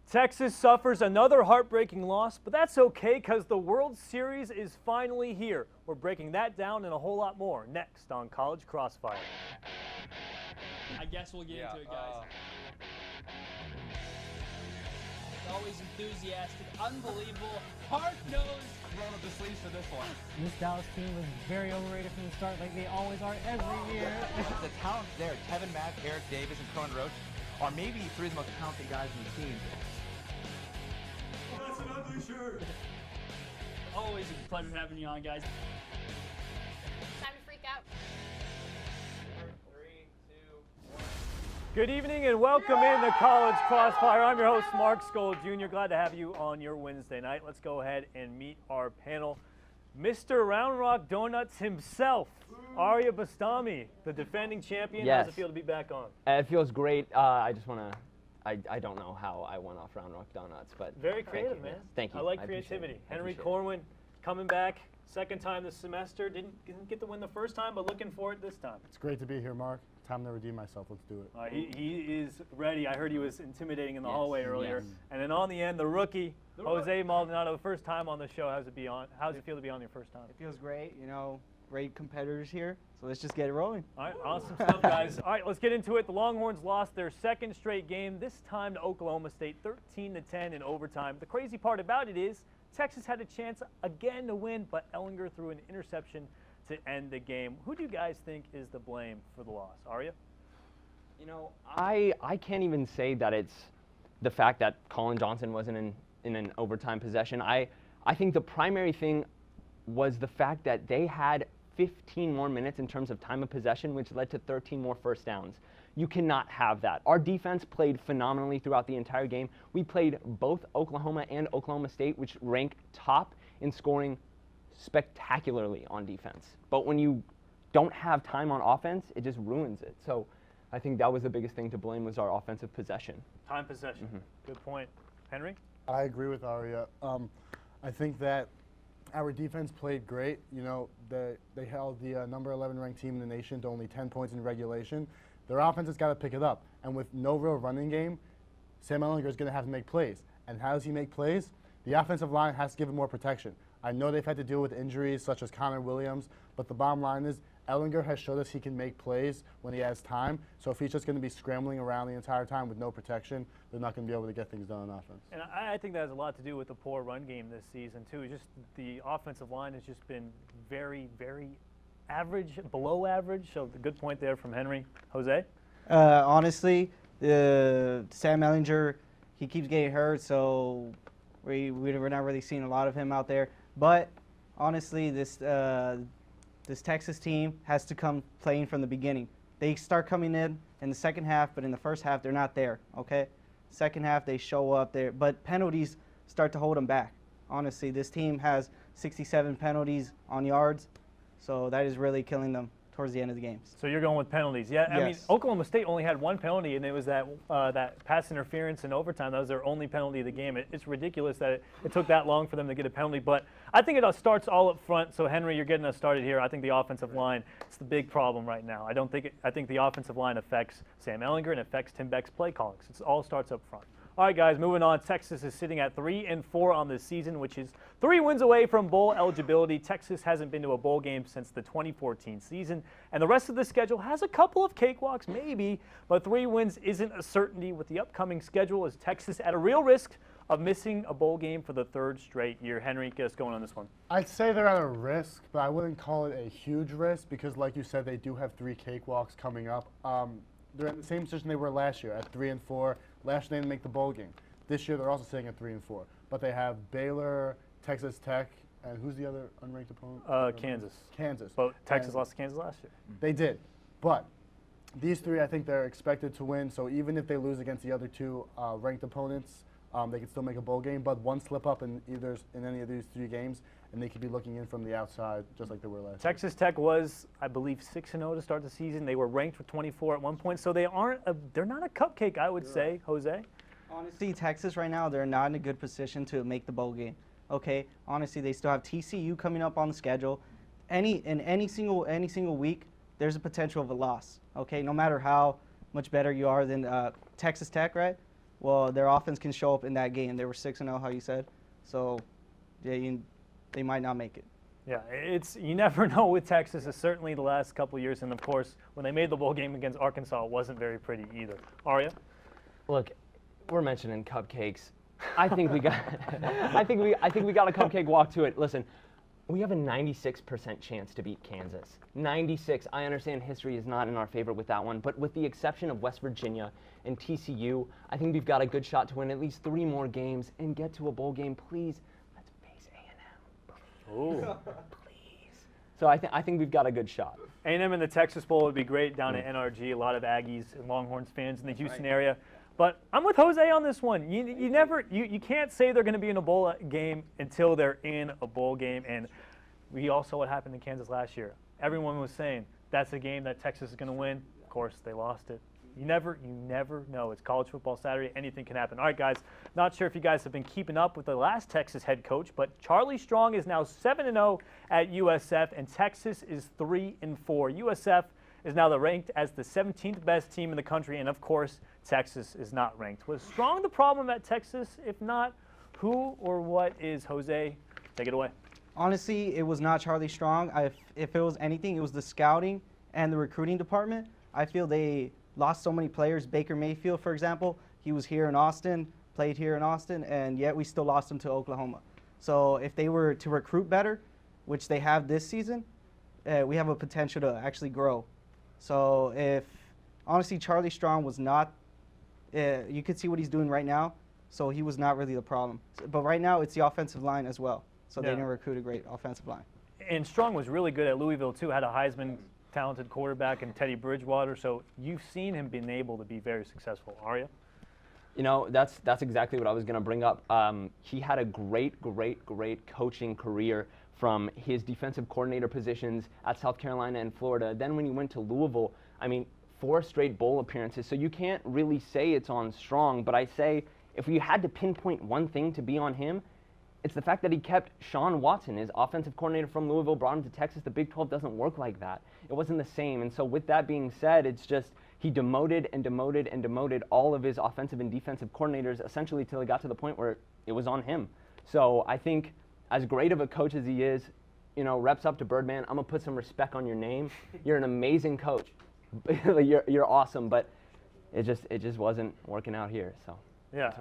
Texas suffers another heartbreaking loss, but that's okay because the World Series is finally here. We're breaking that down and a whole lot more next on College Crossfire. I guess we'll get into it, guys. Always enthusiastic, unbelievable, hard-nosed. Roll up the sleeves for this one. This Dallas team was very overrated from the start, like they always are every year. The talent there, Kevin Mack, Eric Davis, and Cohen Roach are maybe three of the most talented guys in the team. That's an ugly shirt. Always a pleasure having you on, guys. Time to freak out. 3, 2, 1. Good evening and welcome in to College Crossfire. I'm your host, Mark Skol Jr. Glad to have you on your Wednesday night. Let's go ahead and meet our panel. Mr. Round Rock Donuts himself, Ariea Bastami, the defending champion. Yes. How's it feel to be back on? It feels great. I just want to, I don't know how I went off Round Rock Donuts, but Very creative, man. Thank you. I like appreciate creativity. it. I Henry appreciate it. Corwin coming back, second time this semester. Didn't get the win the first time, but looking for it this time. It's great to be here, Mark. Time to redeem myself. Let's do it. He is ready. I heard he was intimidating in the Yes, hallway earlier. yes. And then on the end, the rookie, Jose Maldonado, first time on the show. How's it feel to be on your first time? It feels great, you know, great competitors here. So let's just get it rolling. All right, awesome stuff, guys. All right, let's get into it. The Longhorns lost their second straight game, this time to Oklahoma State, 13-10 in overtime. The crazy part about it is Texas had a chance again to win, but Ehlinger threw an interception to end the game. Who do you guys think is the blame for the loss? Ariea? You know, I can't even say that it's the fact that Colin Johnson wasn't in an overtime possession. I think the primary thing was the fact that they had 15 more minutes in terms of time of possession, which led to 13 more first downs. You cannot have that. Our defense played phenomenally throughout the entire game. We played both Oklahoma and Oklahoma State, which rank top in scoring spectacularly on defense. But when you don't have time on offense, it just ruins it. So I think that was the biggest thing to blame, was our offensive possession. Time possession. Good point. Henry? I agree with Ariea. I think that our defense played great. You know, they held the number 11 ranked team in the nation to only 10 points in regulation. Their offense has got to pick it up. And with no real running game, Sam Ehlinger is going to have to make plays. And how does he make plays? The offensive line has to give him more protection. I know they've had to deal with injuries such as Connor Williams, but the bottom line is Ehlinger has showed us he can make plays when he has time. So if he's just going to be scrambling around the entire time with no protection, they're not going to be able to get things done on offense. And I think that has a lot to do with the poor run game this season, too. Just the offensive line has just been very, very average, below average. So the good point there from Henry. Jose? Honestly, Sam Ehlinger, he keeps getting hurt, so we're not really seeing a lot of him out there. But honestly, this Texas team has to come playing from the beginning. They start coming in the second half, but in the first half, they're not there, okay? Second half, they show up there, but penalties start to hold them back. Honestly, this team has 67 penalties on yards, so that is really killing them towards the end of the games. So you're going with penalties. Yeah, I mean, Yes. Oklahoma State only had one penalty, and it was that pass interference in overtime. That was their only penalty of the game. It's ridiculous that it took that long for them to get a penalty, but I think it starts all up front. So, Henry, you're getting us started here. I think the offensive line is the big problem right now. I think the offensive line affects Sam Ehlinger and affects Tim Beck's play calling. So it all starts up front. All right, guys, moving on. Texas is sitting at 3-4 on this season, which is 3 wins away from bowl eligibility. Texas hasn't been to a bowl game since the 2014 season, and the rest of the schedule has a couple of cakewalks, maybe, but 3 wins isn't a certainty. With the upcoming schedule, is Texas at a real risk of missing a bowl game for the 3rd straight year? Henry, get us going on this one. I'd say they're at a risk, but I wouldn't call it a huge risk because, like you said, they do have 3 cakewalks coming up. They're in the same position they were last year at 3-4. Last year they didn't make the bowl game. This year they're also sitting at 3-4. But they have Baylor, Texas Tech, and who's the other unranked opponent? Kansas. Kansas. But Texas lost to Kansas last year. They did. But these 3, I think they're expected to win. So even if they lose against the other 2 ranked opponents, they can still make a bowl game. But one slip up in any of these 3 games, and they could be looking in from the outside just like they were last year. Texas Tech was, I believe, 6-0 to start the season. They were ranked for 24 at one point, so they're not a cupcake, I would say. Jose? Honestly, Texas right now, they're not in a good position to make the bowl game. Okay, honestly, they still have TCU coming up on the schedule. Any single week, there's a potential of a loss. Okay, no matter how much better you are than Texas Tech, right? well, their offense can show up in that game. They were 6-0, how you said. So, yeah, they might not make it. Yeah, you never know with Texas. It's certainly the last couple of years, and of course, when they made the bowl game against Arkansas, it wasn't very pretty either. Ariea? Look, we're mentioning cupcakes. I think we got I think we got a cupcake walk to it. Listen, we have a 96% chance to beat Kansas. 96. I understand history is not in our favor with that one, but with the exception of West Virginia and TCU, I think we've got a good shot to win at least 3 more games and get to a bowl game. Please, let's face A&M. Ooh. Please. So I think we've got a good shot. A&M in the Texas Bowl would be great down at NRG. A lot of Aggies and Longhorns fans in the Houston area. But I'm with Jose on this one. You can't say they're going to be in a bowl game until they're in a bowl game. And we all saw what happened in Kansas last year. Everyone was saying that's a game that Texas is going to win. Of course, they lost it. You never know. It's college football Saturday. Anything can happen. All right, guys. Not sure if you guys have been keeping up with the last Texas head coach, but Charlie Strong is now 7-0 at USF, and Texas is 3-4. USF is now ranked as the 17th best team in the country, and of course, Texas is not ranked. Was Strong the problem at Texas? If not, who or what is? Jose? Take it away. Honestly, it was not Charlie Strong. If it was anything, it was the scouting and the recruiting department. I feel they lost so many players. Baker Mayfield, for example, he was here in Austin, played here in Austin, and yet we still lost him to Oklahoma. So if they were to recruit better, which they have this season, we have a potential to actually grow. So honestly, Charlie Strong was not, you could see what he's doing right now, so he was not really the problem. But right now, it's the offensive line as well. So they didn't recruit a great offensive line. And Strong was really good at Louisville, too. Had a Heisman talented quarterback in Teddy Bridgewater. So you've seen him being able to be very successful. Ariea? You know, that's exactly what I was going to bring up. He had a great coaching career from his defensive coordinator positions at South Carolina and Florida. Then when he went to Louisville, I mean, 4 straight bowl appearances. So you can't really say it's on Strong, but I say if you had to pinpoint one thing to be on him, it's the fact that he kept Sean Watson, his offensive coordinator from Louisville, brought him to Texas. The Big 12 doesn't work like that. It wasn't the same. And so with that being said, it's just he demoted all of his offensive and defensive coordinators essentially till it got to the point where it was on him. So I think as great of a coach as he is, you know, reps up to Birdman. I'm going to put some respect on your name. You're an amazing coach. you're awesome, but it just wasn't working out here. So. Yeah,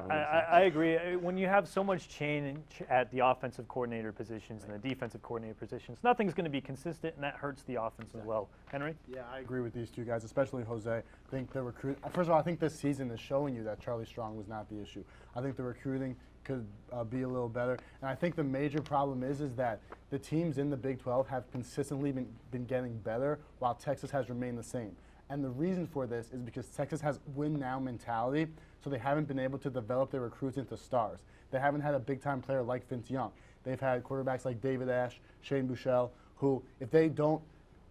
I agree. When you have so much change at the offensive coordinator positions and the defensive coordinator positions, nothing's going to be consistent, and that hurts the offense as well. Henry? Yeah, I agree with these two guys, especially Jose. I think the first of all, I think this season is showing you that Charlie Strong was not the issue. I think the recruiting could be a little better, and I think the major problem is that the teams in the Big 12 have consistently been getting better, while Texas has remained the same. And the reason for this is because Texas has win-now mentality, so they haven't been able to develop their recruits into stars. They haven't had a big-time player like Vince Young. They've had quarterbacks like David Ash, Shane Buechele, who, if they don't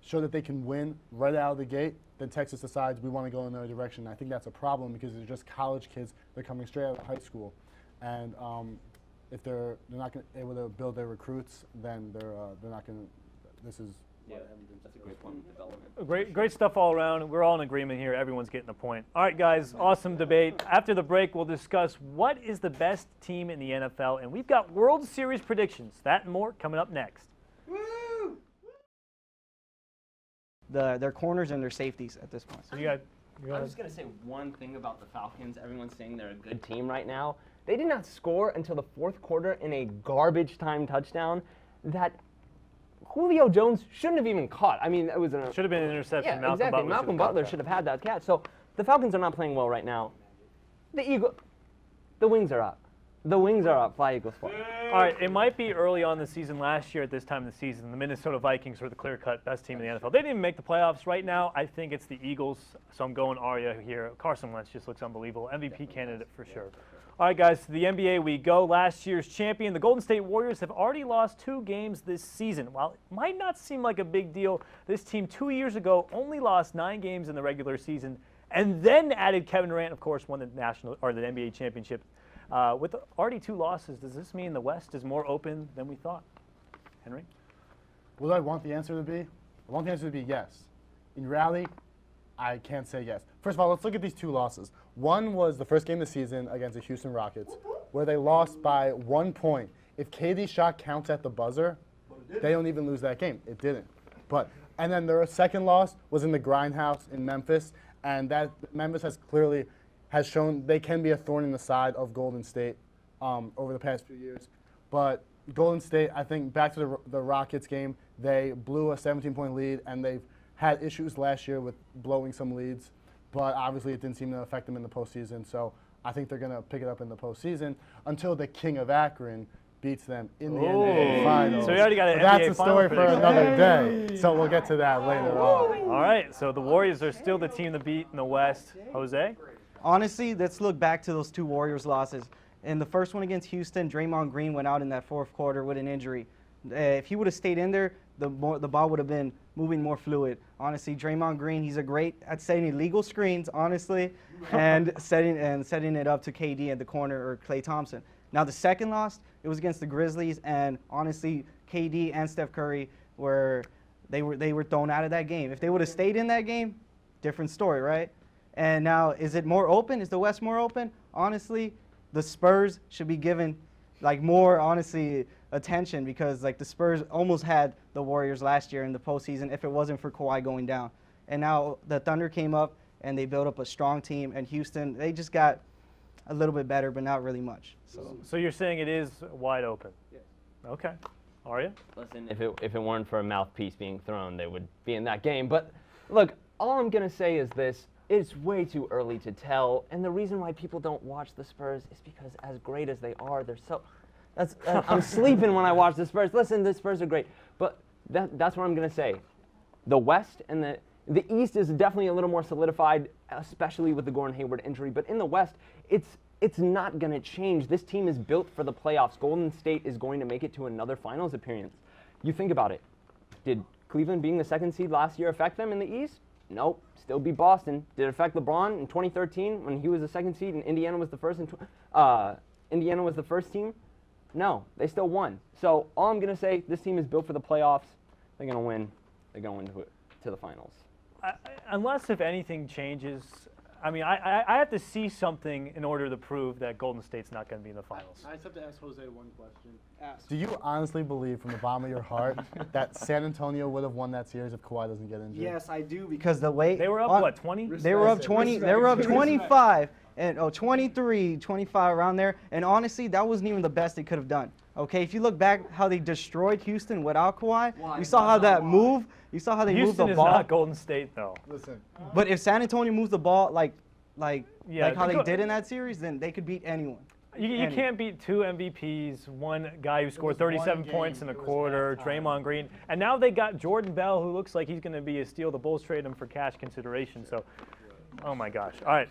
show that they can win right out of the gate, then Texas decides we want to go in another direction. I think that's a problem because they're just college kids. They're coming straight out of high school. And if they're not able to build their recruits, then they're not going to – this is – yeah, that's a great point of development. Great stuff all around. We're all in agreement here. Everyone's getting the point. All right, guys, awesome debate. After the break, we'll discuss what is the best team in the NFL, and we've got World Series predictions. That and more coming up next. Woo! Their corners and their safeties at this point. So you got. I'm just going to say one thing about the Falcons. Everyone's saying they're a good team right now. They did not score until the 4th quarter in a garbage time touchdown that Julio Jones shouldn't have even caught. I mean, it was should have been an interception. Yeah, exactly. Malcolm Butler should have had that catch. So the Falcons are not playing well right now. The wings are up. The wings are up. Fly, Eagles, fly. All right, it might be early on the season. Last year at this time of the season, the Minnesota Vikings were the clear-cut best team in the NFL. They didn't even make the playoffs. Right now, I think it's the Eagles, so I'm going Ariea here. Carson Wentz just looks unbelievable. MVP candidate for sure. All right, guys, to the NBA we go. Last year's champion, the Golden State Warriors, have already lost 2 games this season. While it might not seem like a big deal, this team 2 years ago only lost 9 games in the regular season and then added Kevin Durant, of course, won the NBA championship. With already 2 losses, does this mean the West is more open than we thought? Henry? What do I want the answer to be? I want the answer to be yes. In reality, I can't say yes. First of all, let's look at these two losses. One was the first game of the season against the Houston Rockets, where they lost by 1 point. If KD's shot counts at the buzzer, they don't even lose that game. It didn't. And then their second loss was in the grindhouse in Memphis, and that Memphis has shown they can be a thorn in the side of Golden State over the past few years. But Golden State, I think, back to the Rockets game, they blew a 17-point lead, and they've had issues last year with blowing some leads, but obviously it didn't seem to affect them in the postseason. So I think they're going to pick it up in the postseason until the King of Akron beats them in the NBA Finals. So we already got an But NBA that's a story for Finals another day. So we'll get to that later on. All right, so the Warriors are still the team to beat in the West. Jose? Honestly, let's look back to those two Warriors losses. In the first one against Houston, Draymond Green went out in that fourth quarter with an injury. If he would have stayed in there, the ball would have been moving more fluid. Honestly, Draymond Green, he's a great at setting illegal screens, honestly, and setting it up to KD at the corner or Klay Thompson. Now the second loss, it was against the Grizzlies, and honestly, KD and Steph Curry were thrown out of that game. If they would have stayed in that game, different story, right? And now, is it more open? Is the West more open? Honestly, the Spurs should be given more, honestly, attention, because the Spurs almost had the Warriors last year in the postseason if it wasn't for Kawhi going down. And now the Thunder came up and they built up a strong team, and Houston, they just got a little bit better, but not really much. So you're saying it is wide open? Yes. Okay. Ariea? Listen, if it weren't for a mouthpiece being thrown, they would be in that game. But look, all I'm going to say is this. It's way too early to tell, and the reason why people don't watch the Spurs is because as great as they are, they're so... I'm sleeping when I watch the Spurs. Listen, the Spurs are great, but that's what I'm going to say. The West and the East is definitely a little more solidified, especially with the Gordon Hayward injury, but in the West, it's not going to change. This team is built for the playoffs. Golden State is going to make it to another finals appearance. You think about it. Did Cleveland being the second seed last year affect them in the East? Nope. Still beat Boston. Did it affect LeBron in 2013 when he was the second seed and Indiana was the first? Indiana was the first team. No, they still won. So all I'm gonna say, this team is built for the playoffs. They're gonna win. They're going to the finals. Unless if anything changes, I mean, I have to see something in order to prove that Golden State's not going to be in the finals. I just have to ask Jose one question. Do you honestly believe from the bottom of your heart that San Antonio would have won that series if Kawhi doesn't get injured? Yes, I do, because the way They were up, what, 20? They were up 20. They were up 25 and 23, 25 around there. And honestly, that wasn't even the best they could have done. Okay, if you look back how they destroyed Houston without Kawhi, you saw how that move. You saw how they moved the Houston ball. is not Golden State, though. Listen. But if San Antonio moves the ball like how they because- did in that series, then they could beat anyone. You can't beat two MVPs, one guy who scored 37 points in a quarter, Draymond Green, and now they got Jordan Bell, who looks like he's going to be a steal. The Bulls trade him for cash consideration. So, oh my gosh! All right,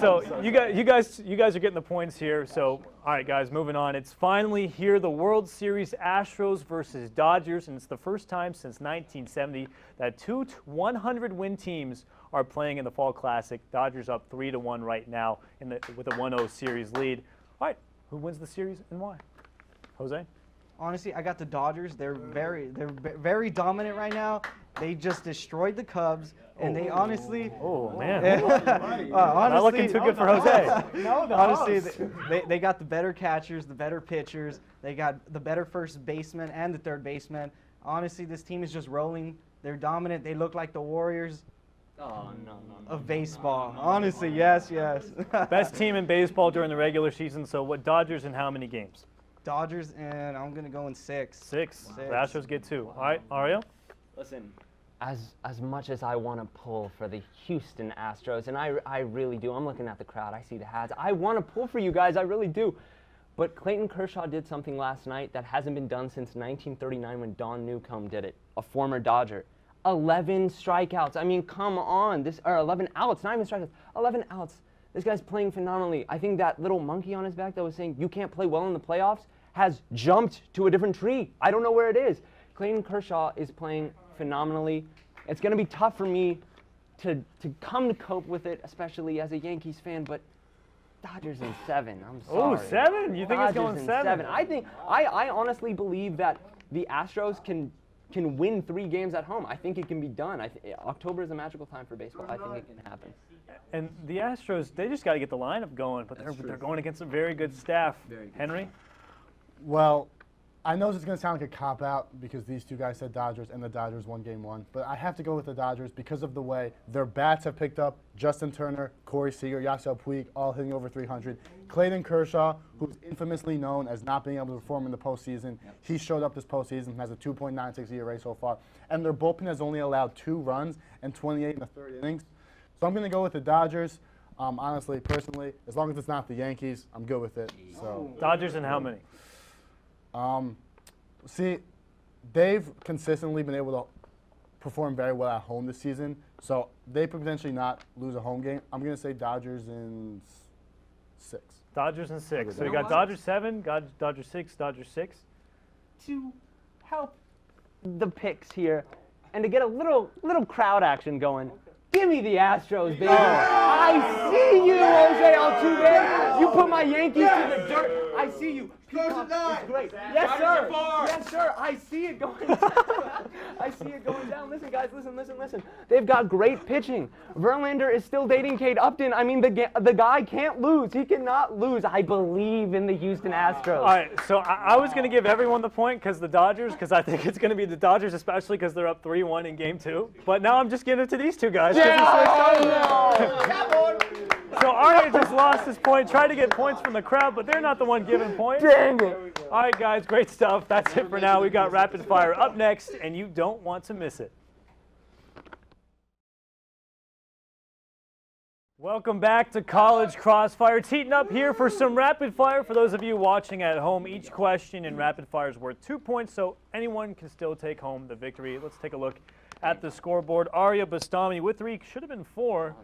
so you guys are getting the points here. So, all right, guys, moving on. It's finally here, the World Series, Astros versus Dodgers, and it's the first time since 1970 that two 100-win teams are playing in the Fall Classic. Dodgers up 3-1 right now with a 1-0 series lead. All right, who wins the series and why? Jose? Honestly, I got the Dodgers. They're very dominant right now. They just destroyed the Cubs, and they honestly. Oh man! honestly, Not looking too good for Jose. Honestly, they got the better catchers, the better pitchers. They got the better first baseman and the third baseman. Honestly, this team is just rolling. They're dominant. They look like the Warriors. Oh, no. Of baseball. Honestly, yes. Best team in baseball during the regular season. So what Dodgers in how many games? Dodgers, and I'm going to go in 6. 6. The Astros get 2. All right, Ariea? Listen, as much as I want to pull for the Houston Astros, and I really do. I'm looking at the crowd. I see the hats. I want to pull for you guys. I really do. But Clayton Kershaw did something last night that hasn't been done since 1939 when Don Newcomb did it, a former Dodger. 11 strikeouts. I mean, come on. 11 outs, not even strikeouts. 11 outs. This guy's playing phenomenally. I think that little monkey on his back that was saying you can't play well in the playoffs has jumped to a different tree. I don't know where it is. Clayton Kershaw is playing phenomenally. It's going to be tough for me to come to cope with it, especially as a Yankees fan, but Dodgers in 7. I'm sorry. Oh, 7? You think it's Dodgers going in 7? I honestly believe that the Astros can can win 3 games at home. I think it can be done. October is a magical time for baseball. I think it can happen. And the Astros, they just got to get the lineup going, but they're going against a very good staff. Henry? Well, I know this is going to sound like a cop-out because these two guys said Dodgers and the Dodgers won Game 1, but I have to go with the Dodgers because of the way their bats have picked up. Justin Turner, Corey Seager, Yasiel Puig, all hitting over 300. Clayton Kershaw, who's infamously known as not being able to perform in the postseason, he showed up this postseason, has a 2.96 ERA so far, and their bullpen has only allowed 2 runs and 28 in the 3rd innings. So I'm going to go with the Dodgers. Honestly, personally, as long as it's not the Yankees, I'm good with it. So Dodgers and how many? See, they've consistently been able to perform very well at home this season, so they potentially not lose a home game. I'm going to say Dodgers in 6. Dodgers and 6. So you got Dodgers 7, Dodgers 6, Dodgers 6. To help the picks here and to get a little crowd action going, give me the Astros, baby. I see you, Jose Altuve. You put my Yankees to the dirt. I see you. It's great. Yes, sir. Yes, sir. I see it going down. I see it going down. Listen, guys, listen. They've got great pitching. Verlander is still dating Kate Upton. I mean, the guy can't lose. He cannot lose. I believe in the Houston Astros. All right, so I was going to give everyone the point because I think it's going to be the Dodgers, especially because they're up 3-1 in Game 2. But now I'm just giving it to these two guys. So Ariea just lost his point, tried to get points from the crowd, but they're not the one giving points. Dang it. All right, guys, great stuff. That's it for now. We got Rapid Fire up next, and you don't want to miss it. Welcome back to College Crossfire. It's heating up here for some Rapid Fire. For those of you watching at home, each question in Rapid Fire is worth 2 points, so anyone can still take home the victory. Let's take a look at the scoreboard. Ariea Bastami with 3, should have been 4.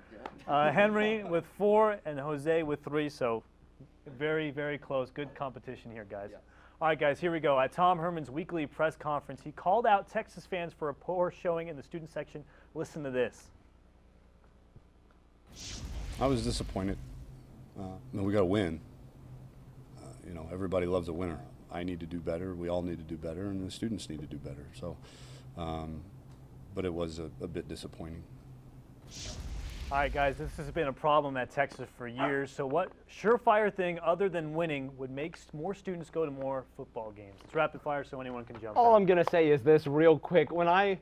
Henry with 4 and Jose with 3, so very, very close. Good competition here, guys. All right, guys, here we go. At Tom Herman's weekly press conference, he called out Texas fans for a poor showing in the student section. Listen to this. I was disappointed. We got to win. Everybody loves a winner. I need to do better. We all need to do better, and the students need to do better. So, but it was a bit disappointing. All right, guys, this has been a problem at Texas for years. So what surefire thing other than winning would make more students go to more football games? It's rapid fire, so anyone can jump All in. I'm going to say is this real quick. When I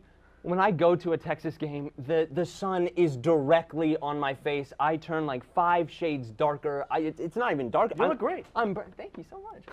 go to a Texas game, the sun is directly on my face. I turn like 5 shades darker. It's not even dark. You look great. I'm burnt. Thank you so much.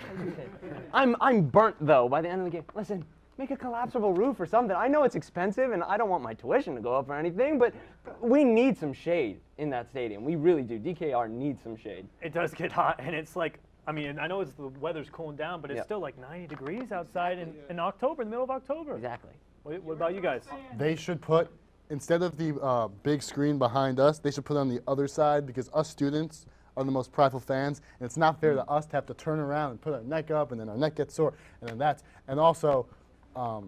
I'm burnt, though, by the end of the game. Listen. Make a collapsible roof or something. I know it's expensive, and I don't want my tuition to go up or anything, but we need some shade in that stadium. We really do. DKR needs some shade. It does get hot, and it's like, I mean, I know the weather's cooling down, but it's still like 90 degrees outside in October, in the middle of October. Exactly. What about you guys? They should put, instead of the big screen behind us, they should put it on the other side because us students are the most prideful fans, and it's not fair to us to have to turn around and put our neck up, and then our neck gets sore, and then and also, I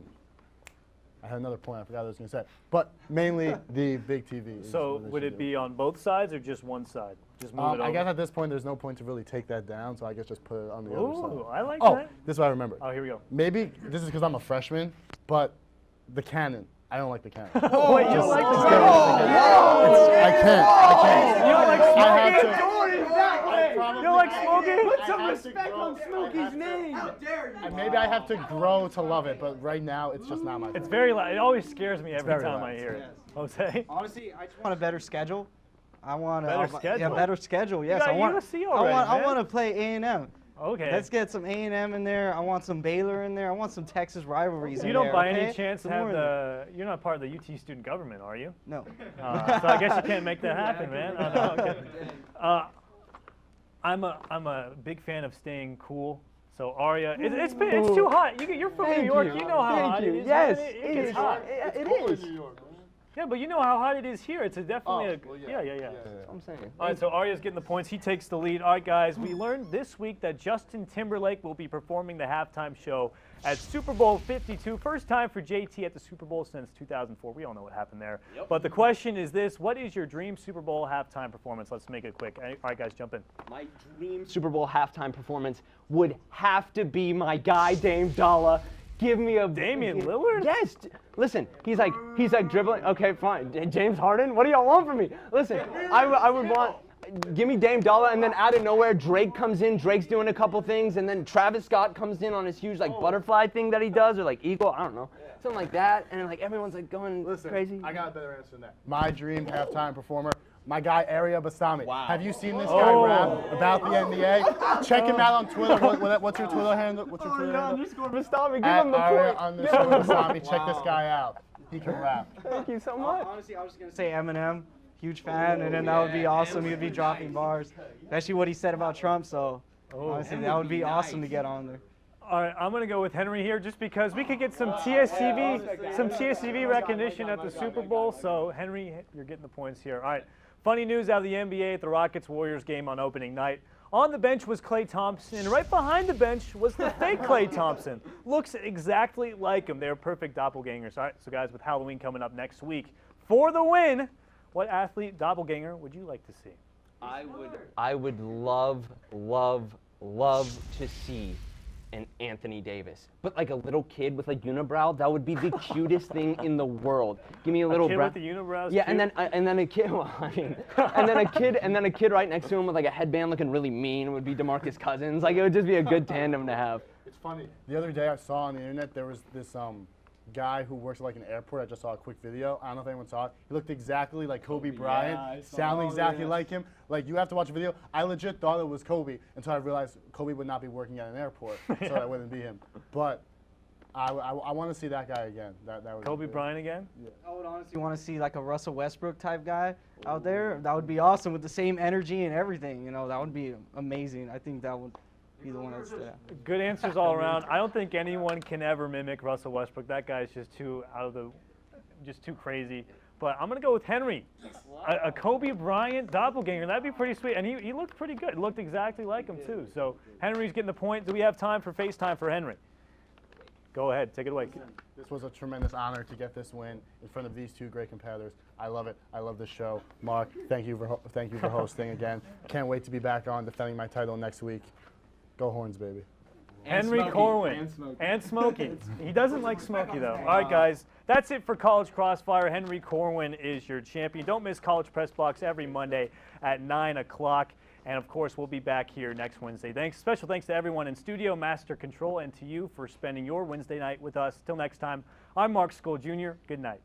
had another point, I forgot what I was going to say. But mainly the big TV. So would it be on both sides or just one side? Just move it over? I guess at this point there's no point to really take that down, so I guess just put it on the other side. Ooh, I like that. that. This is what I remember. Oh, here we go. Maybe this is because I'm a freshman, but the cannon. I don't like the cannon. Wait, you don't like the cannon? I can't. You don't like I smoking? You don't like smoking? Put some respect on Smokey's name. How dare you? Maybe I have to grow to love it, but right now it's just not my thing. It's very loud. It always scares me every very time loud. I hear it. Jose? Honestly, I just want a better schedule. I want Better schedule? Yeah, better schedule. Yes, got I want. USC already, I man. want to play A&M. Okay. Let's get some A&M in there. I want some Baylor in there. I want some Texas rivalries in You there. don't by okay? any chance Some have more of you're not part of the UT student government, are you? No. So I guess you can't make that happen, man. Oh, no, okay. I'm a big fan of staying cool. So Ariea, it's too hot. You're from New York. You know how hot it is. Yes, man. It gets hot. It is. Yeah, but you know how hot it is here. It's definitely yeah. I'm saying. All right, so Aria's getting the points. He takes the lead. All right, guys, we learned this week that Justin Timberlake will be performing the halftime show at Super Bowl 52. First time for JT at the Super Bowl since 2004. We all know what happened there. Yep. But the question is this: what is your dream Super Bowl halftime performance? Let's make it quick. All right, guys, jump in. My dream Super Bowl halftime performance would have to be my guy, Dame Dollar. Give me a Damian Lillard? Yes. Listen, he's like dribbling. Okay, fine. James Harden. What do y'all want from me? Listen, I would want. Give me Dame Dollar, and then out of nowhere, Drake comes in. Drake's doing a couple things, and then Travis Scott comes in on his huge like butterfly thing that he does, or like eagle. I don't know, something like that. And like everyone's like going crazy. I got a better answer than that. My dream halftime performer, my guy Ariea Bastami. Wow. Have you seen this guy rap about the NBA? Check him out on Twitter. What's your Twitter handle? What's your Twitter handle? Bastami, give At him the Ariea point. Bastami. Check this guy out. He can rap. Thank you so much. Honestly, I was gonna say Eminem, huge fan, and then that would be awesome. He would be dropping bars, especially what he said about Trump. So honestly, that would be awesome to get on there. All right, I'm going to go with Henry here just because we could get some TSCV recognition at the Super Bowl. So, Henry, you're getting the points here. All right, funny news out of the NBA at the Rockets-Warriors game on opening night. On the bench was Klay Thompson, and right behind the bench was the fake Klay Thompson. Looks exactly like him. They're perfect doppelgangers. All right, so guys, with Halloween coming up next week, for the win, what athlete doppelganger would you like to see? I would love to see an Anthony Davis, but like a little kid with like unibrow. That would be the cutest thing in the world. Give me a little kid with the unibrows. Yeah, cute? and then a kid. Well, I mean, and then a kid right next to him with like a headband looking really mean would be DeMarcus Cousins. Like it would just be a good tandem to have. It's funny. The other day I saw on the internet there was this guy who works at like an airport. I just saw a quick video. I don't know if anyone saw it. He looked exactly like Kobe Bryant, sounded exactly like him. Like you have to watch a video. I legit thought it was Kobe until I realized Kobe would not be working at an airport, so that wouldn't be him. But I want to see that guy again. That would Kobe Bryant again? Yeah. I would honestly want to see like a Russell Westbrook type guy out there. That would be awesome with the same energy and everything. You know, that would be amazing. I think that would be the one that's there. Good answers all around. I don't think anyone can ever mimic Russell Westbrook. That guy's just too too crazy. But I'm going to go with Henry. A Kobe Bryant doppelganger. That'd be pretty sweet. And he looked pretty good. Looked exactly like him, too. So Henry's getting the point. Do we have time for FaceTime for Henry? Go ahead. Take it away. This was a tremendous honor to get this win in front of these two great competitors. I love it. I love this show. Mark, thank you for hosting again. Can't wait to be back on defending my title next week. Go Horns, baby. Henry Corwin. And Smokey. He doesn't like Smokey, though. All right, guys. That's it for College Crossfire. Henry Corwin is your champion. Don't miss College Press Box every Monday at 9 o'clock. And, of course, we'll be back here next Wednesday. Special thanks to everyone in studio, Master Control, and to you for spending your Wednesday night with us. Till next time, I'm Mark Skol Jr. Good night.